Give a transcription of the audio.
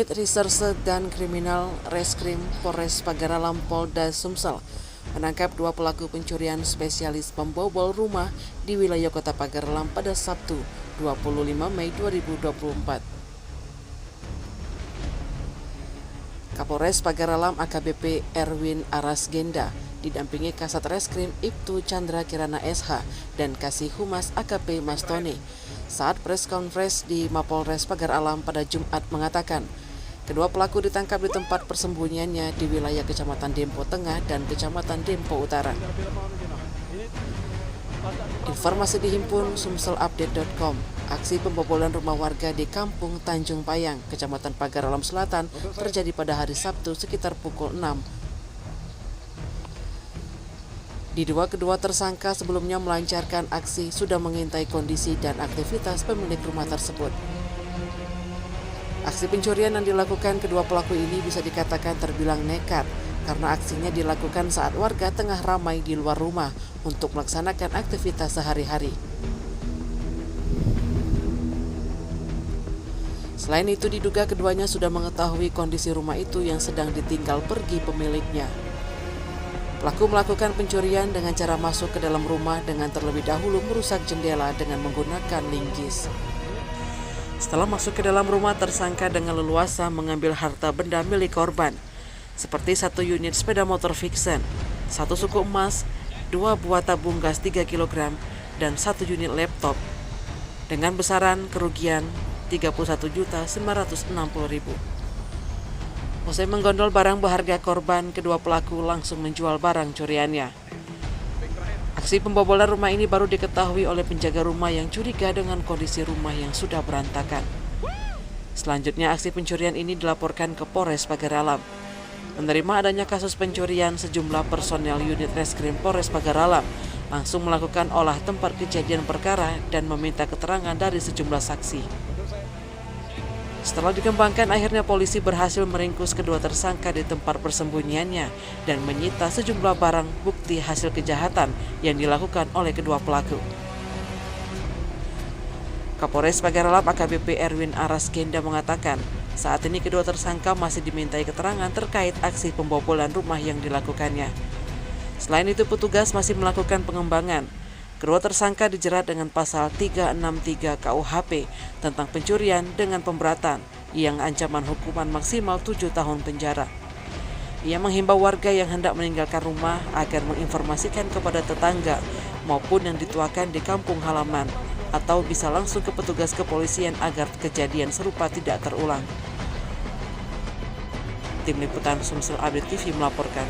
Unit Reserse dan Kriminal Reskrim Polres Pagaralam Polda Sumsel menangkap 2 pelaku pencurian spesialis pembobol rumah di wilayah Kota Pagaralam pada Sabtu 25 Mei 2024. Kapolres Pagaralam AKBP Erwin Arasgenda didampingi Kasat Reskrim Ibtu Chandra Kirana SH dan Kasih Humas AKP Mas Tony saat press conference di Mapolres Pagaralam pada Jumat mengatakan kedua pelaku ditangkap di tempat persembunyiannya di wilayah Kecamatan Dempo Tengah dan Kecamatan Dempo Utara. Informasi dihimpun sumselupdate.com. Aksi pembobolan rumah warga di Kampung Tanjung Payang, Kecamatan Pagaralam Selatan terjadi pada hari Sabtu sekitar pukul 6. Kedua tersangka sebelumnya melancarkan aksi sudah mengintai kondisi dan aktivitas pemilik rumah tersebut. Aksi pencurian yang dilakukan kedua pelaku ini bisa dikatakan terbilang nekat karena aksinya dilakukan saat warga tengah ramai di luar rumah untuk melaksanakan aktivitas sehari-hari. Selain itu diduga keduanya sudah mengetahui kondisi rumah itu yang sedang ditinggal pergi pemiliknya. Pelaku melakukan pencurian dengan cara masuk ke dalam rumah dengan terlebih dahulu merusak jendela dengan menggunakan linggis. Setelah masuk ke dalam rumah, tersangka dengan leluasa mengambil harta benda milik korban, seperti 1 unit sepeda motor Vixen, 1 suku emas, 2 buah tabung gas 3 kg, dan 1 unit laptop, dengan besaran kerugian Rp31.960.000. Usai menggondol barang berharga korban, kedua pelaku langsung menjual barang curiannya. Aksi pembobolan rumah ini baru diketahui oleh penjaga rumah yang curiga dengan kondisi rumah yang sudah berantakan. Selanjutnya, aksi pencurian ini dilaporkan ke Polres Pagaralam. Menerima adanya kasus pencurian, sejumlah personel unit reskrim Polres Pagaralam langsung melakukan olah tempat kejadian perkara dan meminta keterangan dari sejumlah saksi. Setelah dikembangkan, akhirnya polisi berhasil meringkus kedua tersangka di tempat persembunyiannya dan menyita sejumlah barang bukti hasil kejahatan yang dilakukan oleh kedua pelaku. Kapolres Pagaralam AKBP Erwin Arasgenda mengatakan, saat ini kedua tersangka masih dimintai keterangan terkait aksi pembobolan rumah yang dilakukannya. Selain itu, petugas masih melakukan pengembangan. Kedua tersangka dijerat dengan pasal 363 KUHP tentang pencurian dengan pemberatan yang ancaman hukuman maksimal 7 tahun penjara. Ia menghimbau warga yang hendak meninggalkan rumah agar menginformasikan kepada tetangga maupun yang dituakan di kampung halaman atau bisa langsung ke petugas kepolisian agar kejadian serupa tidak terulang. Tim Liputan Sumsel Update TV melaporkan.